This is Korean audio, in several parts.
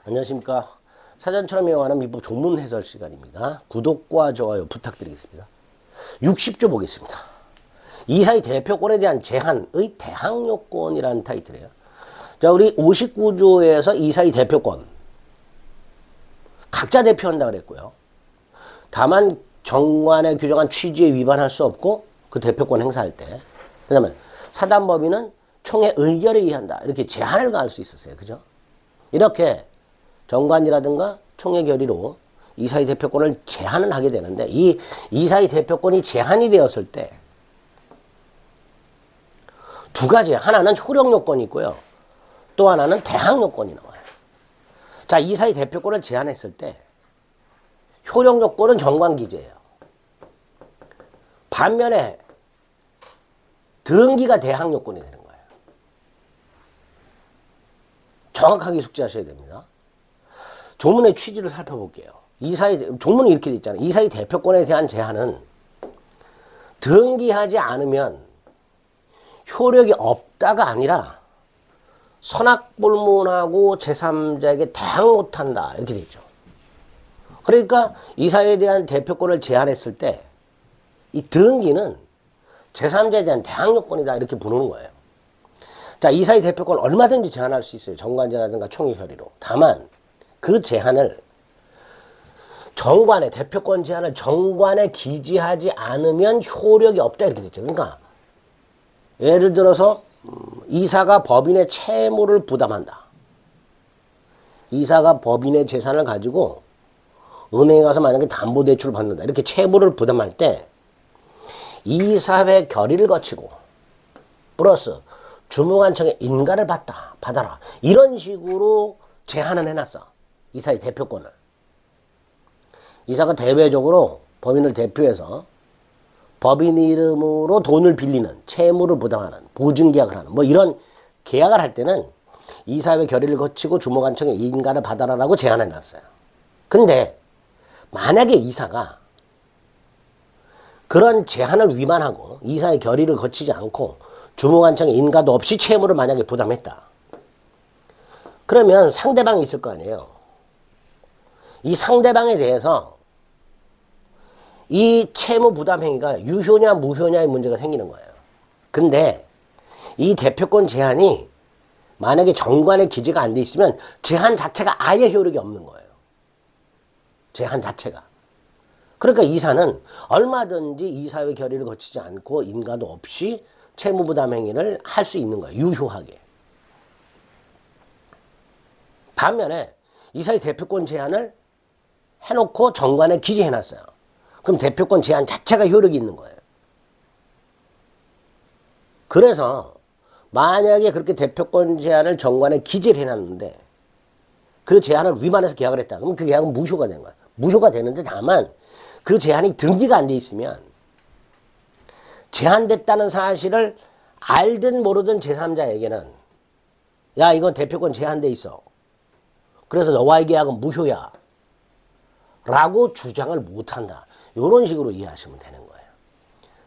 안녕하십니까. 사전처럼 이용하는 민법 종문 해설 시간입니다. 구독과 좋아요 부탁드리겠습니다. 60조 보겠습니다. 이사의 대표권에 대한 제한의 대항요건이라는 타이틀이에요. 자, 우리 59조에서 이사의 대표권 각자 대표한다 그랬고요. 다만 정관에 규정한 취지에 위반할 수 없고 그 대표권 행사할 때, 그다음에 사단법인은 총회 의결에 의한다 이렇게 제한을 가할 수 있었어요. 그죠? 이렇게 정관이라든가 총회 결의로 이사의 대표권을 제한을 하게 되는데, 이 이사의 대표권이 제한이 되었을 때 두 가지, 하나는 효력 요건이 있고요. 또 하나는 대항 요건이 나와요. 자, 이사의 대표권을 제한했을 때 효력 요건은 정관 기재예요. 반면에 등기가 대항 요건이 되는 거예요. 정확하게 숙지하셔야 됩니다. 조문의 취지를 살펴볼게요. 조문이 이렇게 돼 있잖아요. 이사의 대표권에 대한 제한은 등기하지 않으면 효력이 없다가 아니라 선악불문하고 제3자에게 대항 못한다 이렇게 돼 있죠. 그러니까 이사에 대한 대표권을 제한했을 때 이 등기는 제3자에 대한 대항 요건이다 이렇게 부르는 거예요. 자, 이사의 대표권을 얼마든지 제한할 수 있어요. 정관제라든가 총회 결의로. 다만 그 제한을 정관에, 대표권 제한을 정관에 기재하지 않으면 효력이 없다 이렇게 됐죠. 그러니까 예를 들어서 이사가 법인의 채무를 부담한다. 이사가 법인의 재산을 가지고 은행에 가서 만약에 담보대출을 받는다. 이렇게 채무를 부담할 때 이사회 결의를 거치고 플러스 주무관청의 인가를 받아라. 이런 식으로 제한을 해놨어. 이사의 대표권을. 이사가 대외적으로 법인을 대표해서 법인 이름으로 돈을 빌리는, 채무를 부담하는, 보증계약을 하는 뭐 이런 계약을 할 때는 이사회 결의를 거치고 주무관청의 인가를 받아라라고 제한해놨어요. 근데 만약에 이사가 그런 제한을 위반하고 이사의 결의를 거치지 않고 주무관청의 인가도 없이 채무를 만약에 부담했다. 그러면 상대방이 있을 거 아니에요. 이 상대방에 대해서 이 채무 부담 행위가 유효냐 무효냐의 문제가 생기는 거예요. 근데 이 대표권 제한이 만약에 정관에 기재가 안 돼 있으면 제한 자체가 아예 효력이 없는 거예요. 제한 자체가. 그러니까 이사는 얼마든지 이사회 결의를 거치지 않고 인가도 없이 채무 부담 행위를 할 수 있는 거예요. 유효하게. 반면에 이사의 대표권 제한을 해놓고 정관에 기재해놨어요. 그럼 대표권 제한 자체가 효력이 있는 거예요. 그래서 만약에 그렇게 대표권 제한을 정관에 기재를 해놨는데 그 제한을 위반해서 계약을 했다. 그럼 그 계약은 무효가 되는 거예요. 무효가 되는데 다만 그 제한이 등기가 안 돼 있으면 제한됐다는 사실을 알든 모르든 제3자에게는 야, 이건 대표권 제한돼 있어. 그래서 너와의 계약은 무효야. 라고 주장을 못한다. 이런 식으로 이해하시면 되는 거예요.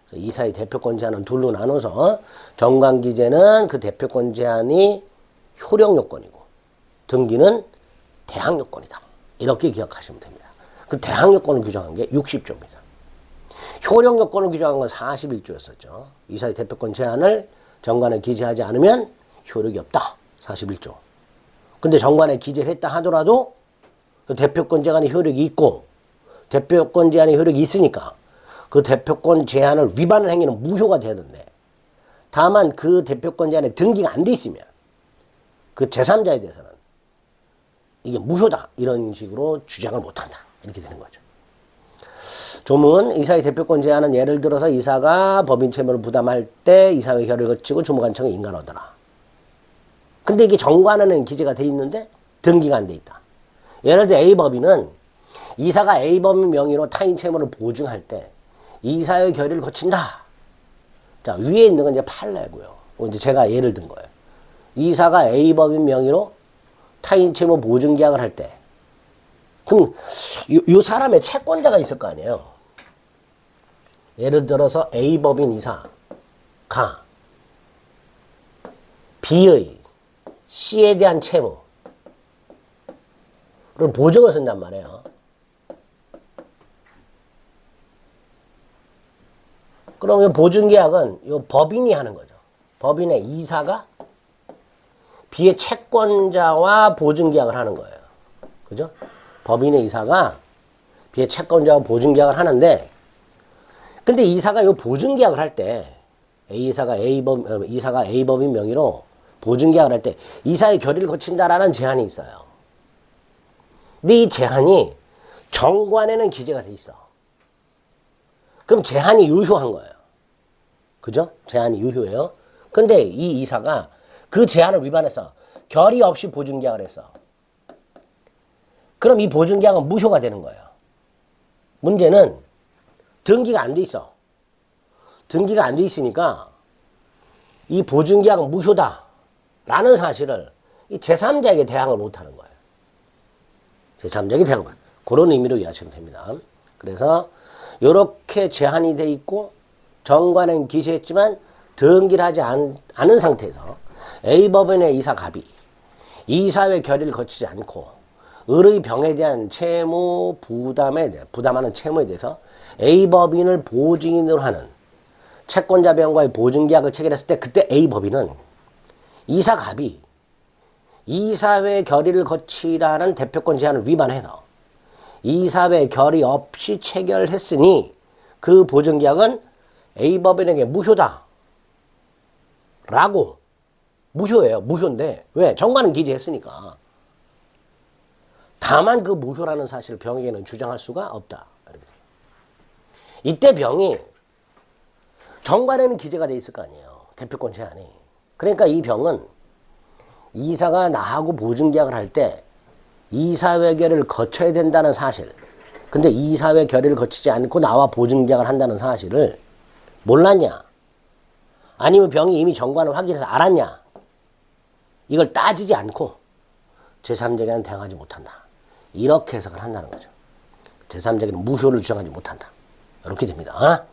그래서 이사의 대표권 제한은 둘로 나눠서 정관기재는 그 대표권 제한이 효력 요건이고 등기는 대항 요건이다. 이렇게 기억하시면 됩니다. 그 대항 요건을 규정한 게 60조입니다. 효력 요건을 규정한 건 41조였었죠. 이사의 대표권 제한을 정관에 기재하지 않으면 효력이 없다. 41조. 근데 정관에 기재를 했다 하더라도 대표권 제한의 효력이 있고 대표권 제한의 효력이 있으니까 그 대표권 제한을 위반을 행위는 무효가 되는데, 다만 그 대표권 제한에 등기가 안 돼 있으면 그 제3자에 대해서는 이게 무효다 이런 식으로 주장을 못한다 이렇게 되는 거죠. 조문, 이사의 대표권 제한은 예를 들어서 이사가 법인 채무를 부담할 때 이사회 결의를 거치고 주무관청에 인가를 얻어라. 근데 이게 정관에는 기재가 돼 있는데 등기가 안 돼 있다. 예를 들어 A법인은 이사가 A법인 명의로 타인 채무를 보증할 때 이사회 결의를 거친다. 자, 위에 있는 건 이제 판례고요. 이제 제가 예를 든 거예요. 이사가 A법인 명의로 타인 채무 보증 계약을 할 때, 그럼 요 사람의 채권자가 있을 거 아니에요. 예를 들어서 A법인 이사가 B의 C에 대한 채무, 그리고 보증을 쓴단 말이에요. 그럼 이 보증계약은 이 법인이 하는 거죠. 법인의 이사가 비의 채권자와 보증계약을 하는 거예요. 그죠? 법인의 이사가 비의 채권자와 보증계약을 하는데, 근데 이사가 이 보증계약을 할 때, 이사가 A법인 명의로 보증계약을 할 때 이사의 결의를 거친다라는 제한이 있어요. 근데 이 제한이 정관에는 기재가 돼 있어. 그럼 제한이 유효한 거예요. 그죠? 제한이 유효해요. 근데 이 이사가 그 제한을 위반해서 결의 없이 보증계약을 했어. 그럼 이 보증계약은 무효가 되는 거예요. 문제는 등기가 안 돼 있어. 등기가 안 돼 있으니까 이 보증계약은 무효다 라는 사실을 이 제3자에게 대항을 못하는 거예요. 제3자에게 대항을 못하는 그런 의미로 이해하시면 됩니다. 그래서 이렇게 제한이 돼 있고 정관은 기재했지만 등기를 하지 않은 상태에서 A법인의 이사 갑이 이사회 결의를 거치지 않고 을의 병에 대한 채무 부담하는 채무에 대해서 A법인을 보증인으로 하는 채권자 병과의 보증계약을 체결했을 때 그때 A법인은 이사 갑이 이사회 결의를 거치라는 대표권 제한을 위반해서 이사회 결의 없이 체결했으니 그 보증계약은 A법인에게 무효다 라고. 무효예요. 무효인데 왜? 정관은 기재했으니까. 다만 그 무효라는 사실을 병에게는 주장할 수가 없다. 이때 병이 정관에는 기재가 돼 있을 거 아니에요. 대표권 제한이. 그러니까 이 병은 이사가 나하고 보증계약을 할 때 이사회 결의를 거쳐야 된다는 사실, 근데 이사회 결의를 거치지 않고 나와 보증계약을 한다는 사실을 몰랐냐? 아니면 병이 이미 정관을 확인해서 알았냐? 이걸 따지지 않고 제3자에게는 대항하지 못한다. 이렇게 해석을 한다는 거죠. 제3자에게는 무효를 주장하지 못한다. 이렇게 됩니다.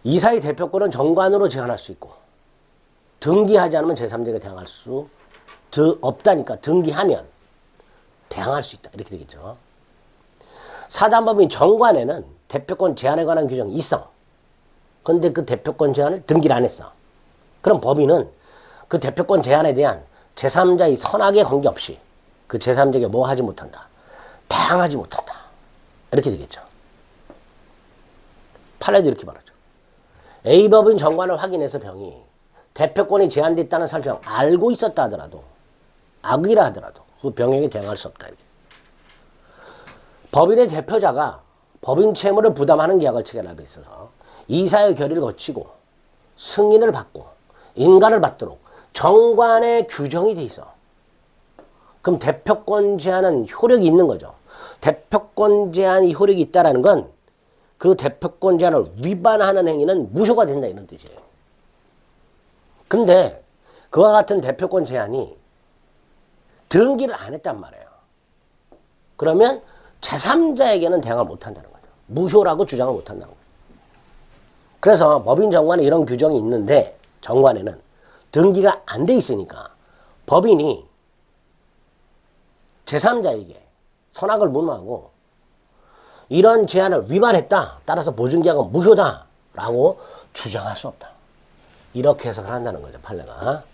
이사의 대표권은 정관으로 제한할 수 있고 등기하지 않으면 제3자에게 대항할 수 없다니까 등기하면 대항할 수 있다. 이렇게 되겠죠. 사단법인 정관에는 대표권 제한에 관한 규정이 있어. 근데 그 대표권 제한을 등기를 안 했어. 그럼 법인은 그 대표권 제한에 대한 제3자의 선악에 관계없이 그 제3자에게 뭐 하지 못한다. 대항하지 못한다. 이렇게 되겠죠. 판례도 이렇게 말하죠. A법인 정관을 확인해서 병이 대표권이 제한되어 있다는 사실을 알고 있었다 하더라도 악의라 하더라도 그 병에게 대항할 수 없다. 이렇게. 법인의 대표자가 법인 채무를 부담하는 계약을 체결함에 있어서 이사의 결의를 거치고 승인을 받고 인가를 받도록 정관에 규정이 돼 있어. 그럼 대표권 제한은 효력이 있는 거죠. 대표권 제한이 효력이 있다는 건 그 대표권 제한을 위반하는 행위는 무효가 된다 이런 뜻이에요. 근데 그와 같은 대표권 제한이 등기를 안 했단 말이에요. 그러면 제3자에게는 대항을 못한다는 거죠. 무효라고 주장을 못한다는 거죠. 그래서 법인 정관에 이런 규정이 있는데 정관에는 등기가 안 돼 있으니까 법인이 제3자에게 선악을 문망하고 이런 제한을 위반했다. 따라서 보증계약은 무효다. 라고 주장할 수 없다. 이렇게 해석을 한다는 거죠. 판례가.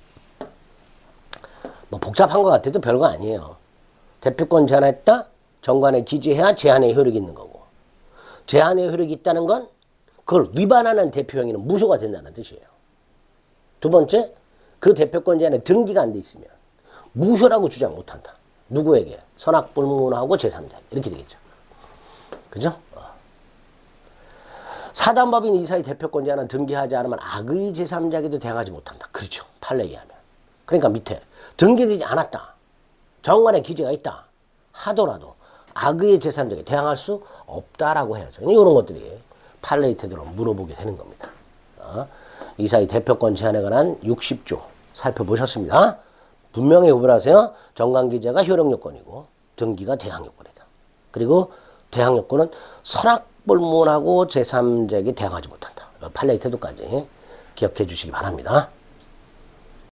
뭐 복잡한 것 같아도 별거 아니에요. 대표권 제한했다. 정관에 기재해야 제한의 효력이 있는 거고. 제한의 효력이 있다는 건 그걸 위반하는 대표 행위는 무효가 된다는 뜻이에요. 두 번째, 그 대표권 제한에 등기가 안 돼 있으면 무효라고 주장 못한다. 누구에게? 선악불문하고 제3자. 이렇게 되겠죠. 그죠? 사단법인 이사의 대표권 제한은 등기하지 않으면 악의 제3자에게도 대항하지 못한다. 그렇죠. 판례에 의하면. 그러니까 밑에 등기되지 않았다. 정관에 기재가 있다. 하더라도 악의 제3자에게 대항할 수 없다라고 해야죠. 이런 것들이 판례의 태도로 물어보게 되는 겁니다. 이사의 대표권 제한에 관한 60조 살펴보셨습니다. 분명히 구분하세요. 정관기재가 효력요건이고 등기가 대항요건이다. 그리고 대항요건은 선악불문하고 제3자에게 대항하지 못한다. 판례의 태도까지 기억해 주시기 바랍니다.